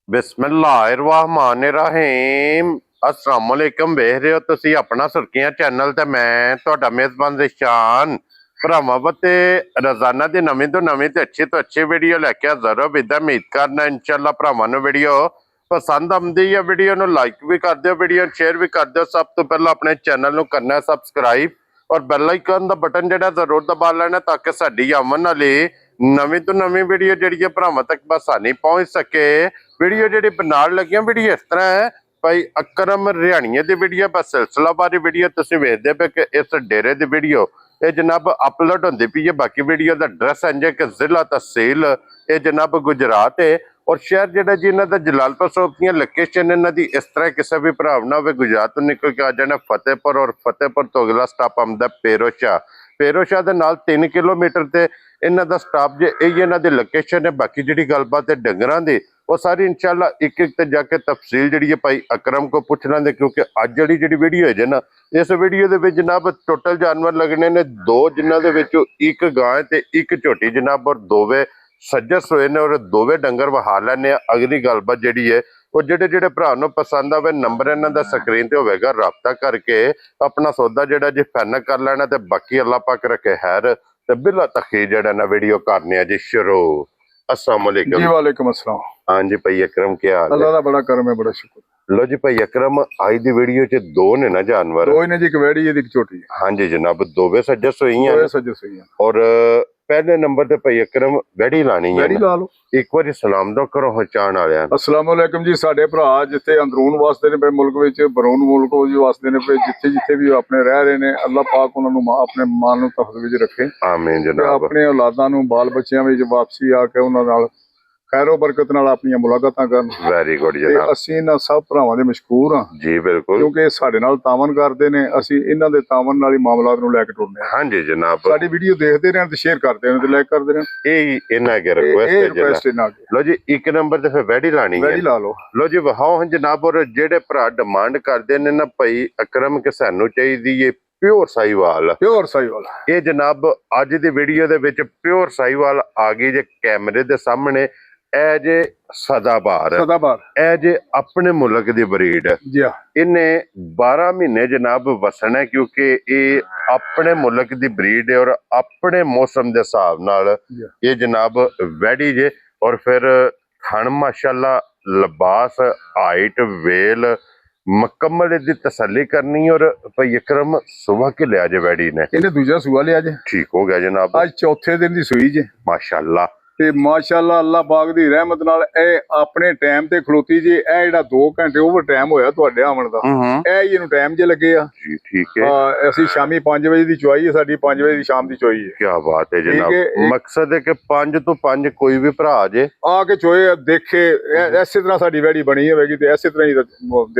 बिस्मिल्लाहिर्रहमानिर्रहीम अस्सलाम वालेकुम। वेख रहे हो तुसी अपना सुर्खियां चैनल ते मैं तुहाडा मेजबान रिशान भरावां ते रोजाना दी नवीं तो नवीं ते अच्छी वीडियो लैके हाज़र हो। विद उम्मीद करना इंशाअल्लाह भरावां नूं वीडियो पसंद आउंदी है। वीडियो नूं लाइक भी कर दिओ, वीडियो शेयर भी कर दिओ। सब तो पहला अपने चैनल नूं करना है सबसक्राइब और बैल आइकन दा बटन जिहड़ा जरूर दबा लेना ताकि साडी आमन वाली नवीं तो नवीं वीडियो जिहड़ी है भरावां तक आसानी पहुंच सके। वीडियो जी बनाने लगे वीडियो इस तरह है भाई अकरम रिहानिया की वीडियो बस सिलसिलावारी वीडियो तुम वेखते पे कि इस डेरे की वीडियो ये जनाब अपलोड होती पी है। बाकी वीडियो का एड्रैस इंज है कि जिला तहसील ये जनाब गुजरात है और शहर जोड़ा जी इन्हों का जलालपुर सोपतियां लोकेशन इन्हों की इस तरह किसी भी भरा ना हो गुजरात तो निकल के आ जाना फतेहपुर और फतेहपुर तो अगला स्टाप आंदा पेरोशाह। पेरोशाह के नाल 3 किलोमीटर से इन्हों का स्टाप जे यही इन्हों की लोकेशन है। बाकी जी गलबात है डंगरां दी वो सारी इंशाअल्लाह एक एक जाके तफसील जी भाई अकरम को पूछ लेंगे क्योंकि अज जी वीडियो है ना इस वीडियो के जनाब टोटल जानवर लगने ने 2 जिन्हों के एक गां ते एक झोटी जनाब और दोवे सज्जस हुए ने और दोवे डंगर वहा लैने। अगली गलबात जी है वो जेडे भरा पसंद आवे नंबर इन्हों का स्क्रीन ते होगा राबता करके अपना सौदा जोड़ा जी फाइनल कर लेना। तो बाकी अल्लाह पाक रखे खैर ते बिला तखीर जड़ा ना वीडियो करने जी शुरू। अस्सलाम वालेकुम जी वालेकुम अस्सलाम। हाँ जी भाई अकरम क्या हाल है? अल्लाह दा बड़ा करम है, बड़ा शुक्र। लो जी भाई अकरम आज दी वीडियो च 2 ने ना जानवर। 2 ने जी, एक वेड़ी है, एक छोटी है। हाँ जी जनाब दोवे सज्जस हुई हैं दोवे सज्जस हुई हैं। और पहले नंबर ते भाई अकरम वेड़ी लानी है। वेड़ी ला लो। एक बार सलाम दो करो पहचान वाले। अस्सलाम वालेकुम जी। साडे भरा जिथे अंदरून वास्ते ने पे मुल्क विच बरून मुल्क जी वास्ते ने पे जिथे जिथे भी अपने रह रहे ने अल्लाह पाक उन्हां नूं अपने मान नूं तहफ़्ज़ विच रखे। आमीन जनाब। अपने औलादां नूं बाल बच्चियां विच वापसी आके उन्हां नाल खैरो बरकत नाल अपनी मुलाकातां करन। वेरी गुड जनाब। असीं इन्हां सब भरावां दे मशकूर हां जी बिल्कुल क्योंकि साडे नाल तावन करदे ने, असीं इन्हां दे तावन नाल ही मामलात नूं लैके टुरदे हां। हाँ जी जनाब साडी वीडियो देखदे रहन ते शेयर करदे रहन ते लाइक करदे रहन। यही इन्हां के रिक्वेस्ट है जनाब। लो जी एक नंबर ते फिर वेड़ी लानी है। वेड़ी ला लो। लो जी वहाओ जनाब और जेडे भरा डिमांड करदे ने ना भाई अकरम के सानू चाहिदी है प्योर साहिवाल। प्योर साहिवाल ये जनाब अज दी वीडियो दे विच प्योर साहिवाल आ गई जे कैमरे दे सामने। ए जे सदाबार ए जे अपने मुल्क दी ब्रीड जी हाँ। इन्हें 12 महीने जनाब वसना है क्योंकि ये अपने मुल्क दी ब्रीड है और अपने मौसम दे हिसाब नाल ये जनाब वैडी जे और फिर थन माशाल्लाह लिबास हाइट वेल मुकम्मल दी तसल्ली करनी और भाई अकरम सुबह के लिया जे वैडी ने इन्हें दूजा सूआ लिया जे। ठीक हो गया जनाब। आज चौथे दिन दी सूई जे माशाल्लाह ते माशाल्लाह अल्लाह पाक दी रहमत नाल ए अपने टाइम ते खलोती जे। ए जेड़ा 2 घंटे ओवर टाइम होया तुहाडे आवन दा ए इहनू टाइम जे लगे आ जी ठीक है। ਅਸੀਂ ਸ਼ਾਮੀ 5 ਵਜੇ ਦੀ ਚੁਆਈ ਹੈ, ਸਾਡੀ 5 ਵਜੇ ਦੀ ਸ਼ਾਮ ਦੀ ਚੁਆਈ ਹੈ। क्या बात है जनाब। मकसद है कि 5 तो 5 कोई भी भरा जे ਆ ਕੇ ਚੋਏ ਦੇਖੇ ਇਸੇ ਤਰ੍ਹਾਂ ਸਾਡੀ ਵੈੜੀ ਬਣੀ ਹੋਵੇਗੀ ਤੇ ਇਸੇ ਤਰ੍ਹਾਂ ਹੀ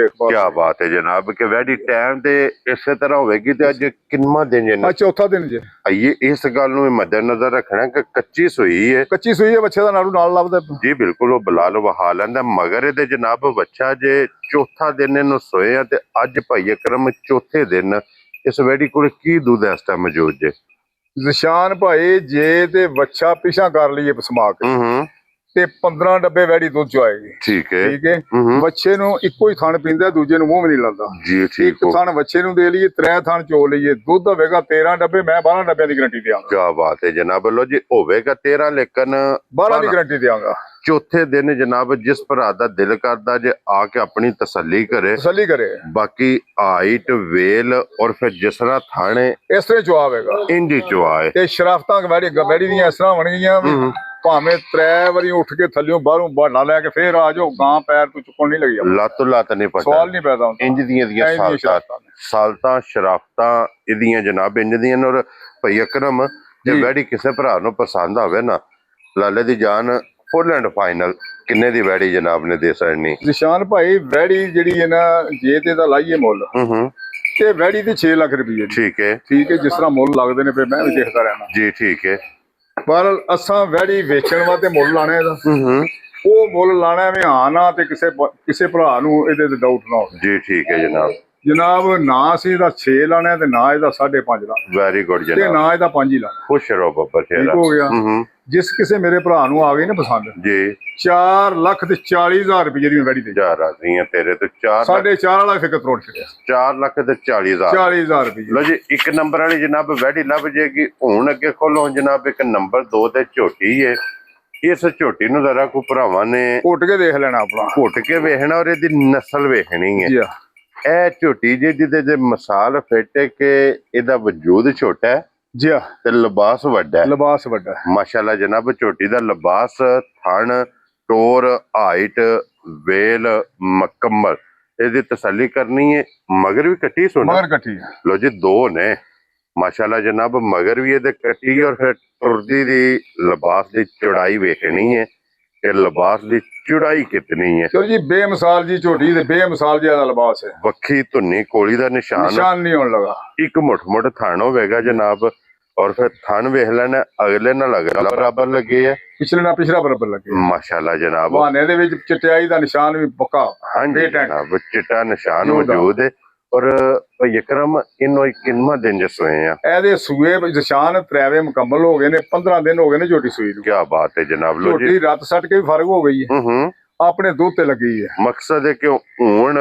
ਦੇਖਭਾਲ। क्या बात है जनाब कि वैडी टाइम ते इसे तरह होगी ते अज किन्ना दिन जे ਆ ਚੌਥਾ ਦਿਨ ਜੇ। ये इस गल नूं मद्देनजर रखना कि कच्ची सूई है। ਕੱਚੀ ਸੂਈ ਹੈ, ਬੱਚੇ ਦਾ ਨਾੜੂ ਨਾਲ ਲੱਭਦਾ। जी बिल्कुल वो बिलाल वहा लैंदा मगर ये जनाब बच्चा जे चौथा दिन इन्हू सोए ते अज भाई अकरम चौथे दिन इस वेड़ी कोल की दूध इस टाइम मौजूद जे? निशान भाई जे ते बच्चा पिछा कर लीए पसमा के ते 15 डब्बे वैड़ी दुध चुआएगी। ठीक है ठीक है। बच्चे नूं इक्को ही थण पींदा, दूजे नूं मूंह भी नहीं लांदा। जी ठीक एक थण बच्चे नूं दे लईए, 3 थण चो लईए, दुध होवेगा 13 डब्बे। मैं 12 डब्बे की गारंटी देंगा। क्या बात है जनाब। लो जी होवेगा 13 लेकिन 12 की गारंटी देंगा। चौथे दिन जनाब जिस भरा दा दिल करदा जे आके अपनी तसल्ली करे बाकी हाइट वेल और फिर जिस तरह थाने इस तरह चुआवेगा इंडी चुआए ते शराफतां वैड़ी दी इस तरह बन गईयां भावें 3 वारी उठ के थल्लियों बाहरों बहाना लैके फिर आ जाओ गां पैर तो चुकन नहीं लगी लत्त लत्त नहीं पता सवाल नहीं पैदा इंज दियां सालतां शराफतां इहदियां जनाब इंज दियां। और भाई अकरम जे वैड़ी किसे भरा नूं पसंद आवे ना लाले दी जान फुल एंड फाइनल किन्ने दी वैड़ी जनाब ने दे सकनी? निशान भाई वैड़ी जिहड़ी है ना जे ते दा लाइए मुल ते वैड़ी ते 6 लाख रुपये। ठीक है जिस तरह मुल लगदे ने फिर मैं भी देखदा रहना जी ठीक है। पर असां वैड़ी वेचण वास्ते मुल लाने दा ਉਹ ਮੁੱਲ ਲਾਣਾ ਐਵੇਂ ਹਾਂ ਨਾ ਤੇ ਕਿਸੇ ਭਰਾ ਨੂੰ ਇਹਦੇ ਤੇ ਡਾਊਟ ਨਾ ਹੋਵੇ। जी ठीक है जनाब। ਜਨਾਬ ਨਾ ਅਸੀਂ ਇਹਦਾ 6 ਲਾਣਾ ਤੇ ਨਾ ਇਹਦਾ 5.5 ਲਾਣਾ ਵੈਰੀ ਗੁੱਡ ਤੇ ਜਨਾਬ, ਨਾ ਇਹਦਾ 5 ਹੀ ਲਾਣਾ। ਖੁਸ਼ ਰਹੋ ਬੱਬਰ ਠੀਕ ਸ਼ੇਰਾ। ਹੋ ਗਿਆ। ਹੂੰ ਜਿਸ ਕਿਸੇ ਮੇਰੇ ਭਰਾ ਨੂੰ ਆ ਗਈ ਨਾ ਪਸੰਦ, ਜੀ 4,40,000 ਰੁਪਏ ਦੀ ਵੈੜੀ ਦੇ ਜਾ ਰਾਜ਼ੀਆਂ ਤੇਰੇ ਤੋਂ 4 ਲੱਖ 4.5 ਵਾਲਾ ਫਿਕਰ ਤੋੜ ਛੱਡਿਆ। 4 ਲੱਖ ਤੇ 40,000। 40,000 ਰੁਪਏ ਲੋ ਜੀ, ਇੱਕ ਨੰਬਰ ਵਾਲੀ ਜਨਾਬ ਵੈੜੀ ਲੱਭ ਜੇਗੀ। ਹੁਣ ਅੱਗੇ ਖੋਲੋ ਜਨਾਬ, ਇੱਕ ਨੰਬਰ 2 ਤੇ ਝੋਟੀ ਹੈ। ਇਸ ਝੋਟੀ ਨੂੰ ਜ਼ਰਾ ਕੋ ਭਰਾਵਾਂ ਨੇ ਘੁੱਟ ਕੇ ਦੇਖ ਲੈਣਾ ਆਪਣਾ। ਘੁੱਟ ਕੇ ਵੇਖਣਾ ਔਰ ਇਹਦੀ ਨਸਲ ਵੇਖਣੀ ਹੈ। ਜੀ ਆ ਇਹ ਝੋਟੀ ਜਿਹਦੇ ਤੇ ਮਿਸਾਲ ਫਿੱਟ ਹੈ ਕਿ ਇਹਦਾ ਵਜੂਦ ਛੋਟਾ ਹੈ ਜੀ ਆ ਤੇ ਲਿਬਾਸ ਵੱਡਾ ਹੈ। ਲਿਬਾਸ ਵੱਡਾ ਹੈ। ਮਾਸ਼ਾਅੱਲਾ ਜਨਾਬ, ਝੋਟੀ ਦਾ ਲਿਬਾਸ, ਥਣ, ਟੋਰ, ਹਾਈਟ, ਵੇਲ ਮੁਕੰਮਲ। ਇਹਦੀ ਤਸੱਲੀ ਕਰਨੀ ਹੈ। ਮਗਰ ਵੀ ਕੱਟੀ ਸੁਣਾ ਮਗਰ ਕੱਟੀ ਆ। ਲੋ ਜੀ, 2 ਨੇ ਮਾਸ਼ਾਅੱਲਾ ਜਨਾਬ, ਮਗਰ ਵੀ ਇਹਦੇ ਕੱਟੀ ਔਰ ਫਿਰ ਟੁਰਦੀ ਦੀ ਲਿਬਾਸ ਦੀ ਚੌੜਾਈ ਵੇਖਣੀ ਹੈ ਕਿ ਲਿਬਾਸ ਦੀ ਚੌੜਾਈ ਕਿਤਨੀ ਹੈ। ਚਲੋ ਜੀ, ਬੇਮਿਸਾਲ ਜੀ ਝੋਟੀ ਤੇ ਬੇਮਿਸਾਲ ਜਿਹਾ ਲਿਬਾਸ ਹੈ। ਵੱਖੀ ਧੁੰਨੀ ਕੋਲੀ ਦਾ ਨਿਸ਼ਾਨ ਨਿਸ਼ਾਨ ਨਹੀਂ ਹੋਣ ਲਗਾ। ਇੱਕ ਮੁੱਠ ਥਣ ਹੋਵੇਗਾ ਜਨਾਬ, ਔਰ ਫਿਰ ਥਣ ਵੇਖ ਲੈਣਾ ਅਗਲੇ ਨਾਲ ਅਗਲਾ ਬਰਾਬਰ ਲੱਗੇ ਹੈ। ਪਿਛਲੇ ਨਾਲ ਪਿਛਲਾ ਬਰਾਬਰ ਲੱਗੇ। ਮਾਸ਼ਾਅੱਲਾ ਜਨਾਬ, ਬਹਾਨੇ ਦੇ ਵਿੱਚ ਚਟਿਆਈ ਦਾ ਨਿਸ਼ਾਨ ਵੀ ਪੱਕਾ। ਹਾਂਜੀ ਬੇਟੈਂਟ। ਜਨਾਬ, ਚਿੱਟਾ ਨਿਸ਼ਾਨ ਜੋਰਦਾਰ। ਮੌਜੂਦ ਹੈ। ਔਰ ਯਕਰਮ ਇਹਨੂੰ ਕਿੰਨਾ ਦਿਨ ਜਸ ਹੋਏ ਆ। ਇਹਦੇ ਸੂਏ ਨਿਸ਼ਾਨ ਤ੍ਰੈਵੇ ਮੁਕੰਮਲ ਹੋ ਗਏ ਨੇ। 15 ਦਿਨ ਹੋ ਗਏ ਨੇ ਝੋਟੀ ਸੂਈ ਨੂੰ। ਕੀ ਬਾਤ ਹੈ ਜਨਾਬ। ਲੋ ਜੀ, ਝੋਟੀ ਰੱਤ ਸੱਟ ਕੇ ਵੀ ਫਰਕ ਹੋ ਗਈ ਹੈ। ਹੂੰ ਆਪਣੇ ਦੁੱਧ ਤੇ ਲੱਗੀ ਹੈ। ਮਕਸਦ ਹੈ ਕਿ ਹੁਣ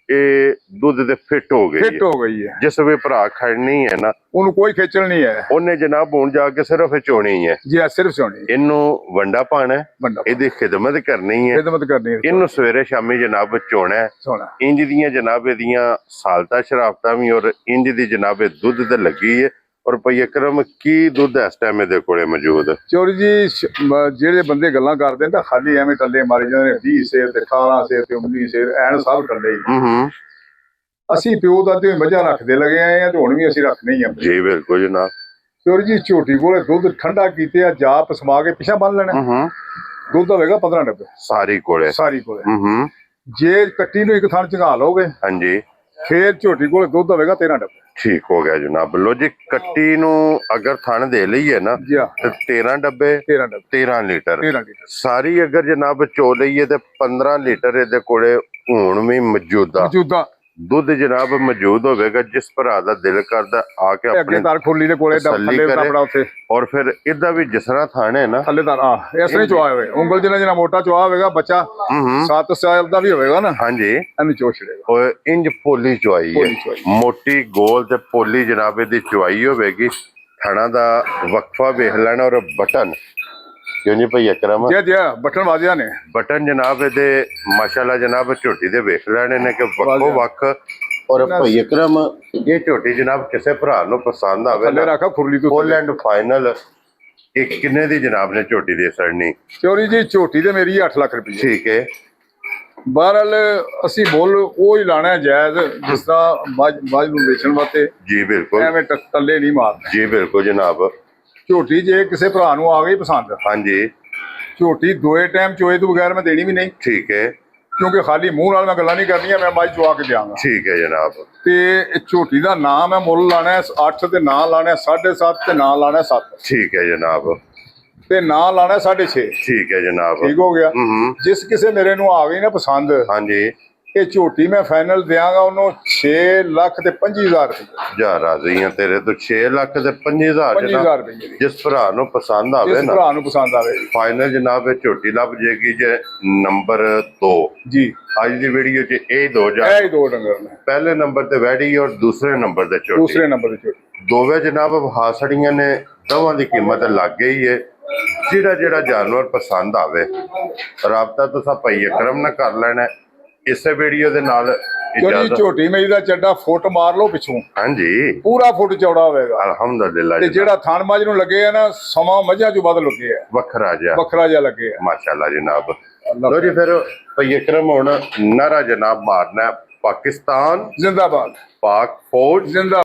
ਇਹ ਦੁੱਧ ਦੇ ਫਿੱਟ ਹੋ ਗਈ ਫਿੱਟ ਹੈ। ਹੋ ਗਈ ਹੈ। ਜਿਸ ਵੇ ਭਰਾ ਖੜਨੀ ਹੈ ਨਾ, ਉਹਨੂੰ ਕੋਈ ਖੇਚਲ ਨਹੀਂ ਹੈ। ਉਹਨੇ ਜਨਾਬ ਹੁਣ ਜਾ ਕੇ ਸਿਰਫ ਚੋਣੀ ਹੈ। ਜੀ ਆ ਸਿਰਫ ਸੋਣੀ ਇਹਨੂੰ ਵੰਡਾ ਪਾਣਾ ਹੈ, ਬੰਦਾ ਇਹਦੀ ਖਿਦਮਤ ਕਰਨੀ ਹੈ, ਖਿਦਮਤ ਕਰਨੀ ਹੈ। ਇਹਨੂੰ ਸਵੇਰੇ ਸ਼ਾਮੀ ਜਨਾਬ ਚੋਣਾ ਹੈ। ਸੋਣਾ ਇੰਜ ਦੀਆਂ ਜਨਾਬ ਇਹਦੀਆਂ ਸਾਲਤਾ ਸ਼ਰਾਫਤਾਂ ਵੀ ਔਰ ਇੰਜ ਦੀ ਜਨਾਬ ਇਹ ਦੁੱਧ ਤੇ ਲੱਗੀ ਹੈ। ਔਰ ਭਈ ਅਕਰਮ, ਕੀ ਦੁੱਧ ਇਸ ਟਾਈਮ ਇਹਦੇ ਕੋਲੇ ਮੌਜੂਦ ਹੈ? ਚੋਰੀ ਜੀ, ਜਿਹੜੇ ਬੰਦੇ ਗੱਲਾਂ ਕਰਦੇ ਨੇ ਤਾਂ ਖਾਲੀ ਐਵੇਂ ਟੱਲੇ ਮਾਰੀ ਜਾਂਦੇ ਨੇ। 20 ਸੇਰ ਤੇ 18 ਸੇਰ ਤੇ 19 ਸੇਰ ਐਨ ਸਭ ਟੱਲੇ ਹੀ। ਹੂੰ ਅਸੀਂ ਪਿਓ ਦਾ ਤੇ ਮੱਝਾਂ ਰੱਖਦੇ ਲਗੇ ਆਏ ਆ ਤੇ ਹੁਣ ਵੀ ਅਸੀਂ ਰੱਖਣੇ ਹੀ ਆ। ਜੀ ਬਿਲਕੁਲ ਜਨਾਬ। ਚੋਰੀ ਜੀ, ਝੋਟੀ ਕੋਲੇ ਦੁੱਧ ਠੰਡਾ ਕੀਤੇ ਆ, ਜਾ ਪਸਮਾ ਕੇ ਪਿਛਾ ਬੰਨ ਲੈਣਾ। ਹੂੰ ਦੁੱਧ ਹੋਵੇਗਾ 15 ਡੱਬੇ ਸਾਰੀ ਕੋਲੇ। ਸਾਰੀ ਕੋਲੇ। ਹੂੰ ਜੇ ਕੱਟੀ ਨੂੰ ਇੱਕ ਥਣ ਝੰਗਾ ਲਓਗੇ ਹਾਂਜੀ, ਫੇਰ ਝੋਟੀ ਕੋਲੇ ਦੁੱਧ ਹੋਵੇਗਾ 13 ਡੱਬੇ। ਠੀਕ ਹੋ ਗਿਆ ਜਨਾਬ। ਲੋ ਜੀ, ਕੱਟੀ ਨੂੰ ਅਗਰ ਥਣ ਦੇ ਲਈਏ ਨਾ ਜੀ ਆ ਤੇ 13 ਡੱਬੇ 13 ਡੱਬੇ 13 ਲੀਟਰ 13 ਲੀਟਰ ਸਾਰੀ ਅਗਰ ਜਨਾਬ ਚੋ ਲਈਏ ਤੇ 15 ਲੀਟਰ ਇਹਦੇ ਕੋਲੇ ਹੁਣ ਵੀ ਮੌਜੂਦਾ ਮੌਜੂਦਾ ਦੁੱਧ ਜਨਾਬ ਮੌਜੂਦ ਹੋਵੇਗਾ। ਜਿਸ ਭਰਾ ਦਾ ਦਿਲ ਕਰਦਾ ਆ ਕੇ ਅੱਗੇ ਆਪਣੇ ਤਾਰ ਖੁਰਲੀ ਦੇ ਕੋਲੇ ਤਸੱਲੀ ਥੱਲੇ ਕਰੇ। ਆਪਣਾ ਉੱਥੇ ਔਰ ਫਿਰ ਇਹਦਾ ਵੀ ਜਿਸਰਾ ਥਾਣ ਹੈ ਨਾ, ਥੱਲੇ ਤਾਰ ਇਸ ਤਰ੍ਹਾਂ ਚੁਆ ਹੋਵੇ। ਉਂਗਲ ਜਿੰਨਾ ਮੋਟਾ ਚੁਆ ਹੋਵੇਗਾ ਬੱਚਾ ਹੂੰ 7 ਸਾਲ ਦਾ ਵੀ ਹੋਵੇਗਾ ਨਾ, ਹਾਂਜੀ, ਇਹਨੂੰ ਚੋ ਛੜੇਗਾ। ਉਹ ਇੰਜ ਪੋਲੀ ਚੁਆਈ ਪੋਲੀ ਹੈ, ਚੁਆਈ। ਮੋਟੀ ਗੋਲ ਤੇ ਪੋਲੀ ਜਨਾਬ ਇਹਦੀ ਚੁਆਈ ਹੋਵੇਗੀ। ਥਣਾ ਦਾ ਵਕਫਾ ਵੇਖ ਲੈਣਾ ਔਰ ਬਟਨ ਕਿਉਂ ਨਹੀਂ ਭਈ ਅਕਰਮ, ਜੀ ਬਟਨ ਵਾਜਿਆ ਨੇ। ਬਟਨ ਜਨਾਬ ਇਹਦੇ ਮਾਸ਼ਾਅੱਲਾ ਜਨਾਬ ਝੋਟੀ ਦੇ ਵੇਖ ਲੈਣੇ ਨੇ ਕਿ ਵੱਖੋ ਵੱਖ। ਔਰ ਭਈ ਅਕਰਮ, ਇਹ ਝੋਟੀ ਜਨਾਬ ਕਿਸੇ ਭਰਾ ਨੂੰ ਪਸੰਦ ਆਵੇ ਥੱਲੇ ਨਾ, ਰੱਖਾ ਖੁਰਲੀ ਤੋਂ ਫੁੱਲ ਐਂਡ ਫਾਈਨਲ ਇਹ ਕਿੰਨੇ ਦੀ ਜਨਾਬ ਨੇ ਝੋਟੀ ਦੇ ਸੜਨੀ? ਚੋਰੀ ਜੀ, ਝੋਟੀ ਤੇ ਮੇਰੀ 8 ਲੱਖ ਰੁਪਏ। ਠੀਕ ਹੈ। ਬਹਰਹਾਲ ਅਸੀਂ ਮੁੱਲ ਉਹ ਹੀ ਲਾਣਾ ਜਾਇਜ਼, ਜਿਸ ਤਰ੍ਹਾਂ ਮੱਝ ਨੂੰ ਵੇਚਣ ਵਾਸਤੇ ਜੀ ਬਿਲਕੁਲ, ਐਵੇਂ ਟੱਲੇ ਨਹੀਂ ਮਾਰਦੇ। ਜੀ ਬਿਲਕੁਲ ਜਨਾਬ। ਝੋਟੀ ਜੇ ਕਿਸੇ ਭਰਾ ਨੂੰ ਆ ਗਈ ਪਸੰਦ, ਹਾਂਜੀ ਝੋਟੀ ਦੋਏ ਟਾਈਮ ਚੋਏ ਤੋਂ ਬਗੈਰ ਮੈਂ ਦੇਣੀ ਵੀ ਨਹੀਂ। ਠੀਕ ਹੈ, ਕਿਉਂਕਿ ਖਾਲੀ ਮੂੰਹ ਨਾਲ ਮੈਂ ਗੱਲਾਂ ਨਹੀਂ ਕਰਨੀਆਂ। ਮੈਂ ਮੱਝ ਚਵਾ ਕੇ ਦਿਆਂਗਾ। ਠੀਕ ਹੈ ਜਨਾਬ। ਤੇ ਇਹ ਝੋਟੀ ਦਾ ਨਾਮ ਮੈਂ ਮੁੱਲ ਲਾਣਾ 8 ਤੇ ਨਾਂ ਲਾਣਾ 7.5 ਤੇ ਨਾਂ ਲਾਣਾ 7 ਠੀਕ ਹੈ ਜਨਾਬ। ਤੇ ਨਾਂ ਲਾਣਾ 6.5। ਠੀਕ ਹੈ ਜਨਾਬ। ਠੀਕ ਹੋ ਗਿਆ। ਹੂੰ ਜਿਸ ਕਿਸੇ ਮੇਰੇ ਨੂੰ ਆ ਗਈ ਨਾ ਪਸੰਦ, ਹਾਂਜੀ, ਇਹ ਝੋਟੀ ਮੈਂ ਫਾਈਨਲ ਦਿਆਂਗਾ ਉਹਨੂੰ 6 ਲੱਖ ਤੇ 25,000 ਰੁਪਏ। ਜਾ ਰਾਜ਼ੀ ਆ ਤੇਰੇ ਤੋਂ 6 ਲੱਖ ਤੇ 25,000 25,000 ਜਨਾਬ। ਰੁਪਏ ਦੀ। ਜਿਸ ਭਰਾ ਨੂੰ ਪਸੰਦ ਆਵੇ ਜਿਸ ਨਾ, ਭਰਾ ਨੂੰ ਪਸੰਦ ਆਵੇ ਫਾਈਨਲ ਜਨਾਬ ਇਹ ਝੋਟੀ ਲੱਭ ਜੇਗੀ ਜੇ ਨੰਬਰ 2। ਜੀ। ਅੱਜ ਦੀ ਵੀਡੀਓ 'ਚ ਇਹ ਦੋ ਜਾ, ਇਹ ਹੀ ਦੋ ਡੰਗਰ ਨੇ। ਪਹਿਲੇ ਨੰਬਰ ਤੇ ਵੈੜੀ ਔਰ ਦੂਸਰੇ ਨੰਬਰ ਤੇ ਝੋਟੀ। ਦੂਸਰੇ ਨੰਬਰ ਦੀ ਝੋਟੀ ਦੋਵੇਂ ਜਨਾਬ ਹਾਸੜੀਆਂ ਨੇ, ਦੋਵਾਂ ਦੀ ਕੀਮਤ ਲੱਗ ਗਈ ਹੈ। ਜਿਹੜਾ ਜਾਨਵਰ ਪਸੰਦ ਆਵੇ ਰਾਬਤਾ ਤੁਸੀਂ ਭਾਈ ਅਕਰਮ ਨਾਲ ਕਰ ਲੈਣਾ। ਇਸੇ ਵੀਡੀਓ ਦੇ ਨਾਲ ਕਿਉਂਕਿ ਇਜਾਜ਼ਤ। ਝੋਟੀ ਮੇਰੀ ਦਾ ਚੱਡਾ ਫੁੱਟ ਮਾਰ ਲਓ ਪਿੱਛੋਂ, ਹਾਂਜੀ ਪੂਰਾ ਫੁੱਟ ਚੌੜਾ ਹੋਵੇਗਾ। ਅਲਹਮਦੁਲਿਲਾ ਤੇ ਜੀ। ਜਿਹੜਾ ਥਣ ਮੱਝ ਨੂੰ ਲੱਗੇ ਆ ਨਾ, ਸਮਾਂ ਮੱਝਾਂ ਚੋਂ ਵੱਧ ਲੱਗੇ ਆ, ਵੱਖਰਾ ਜਿਹਾ ਵੱਖਰਾ ਜਿਹਾ ਲੱਗੇ ਆ। ਮਾਸ਼ਾਅੱਲਾ ਜਨਾਬ। ਲੋ ਜੀ, ਫਿਰ ਭਾਈ ਅਕਰਮ ਹੁਣ ਨਾਰਾ ਜਨਾਬ ਮਾਰਨਾ, ਪਾਕਿਸਤਾਨ ਜ਼ਿੰਦਾਬਾਦ, ਪਾਕ ਫੌਜ ਜ਼ਿੰਦਾ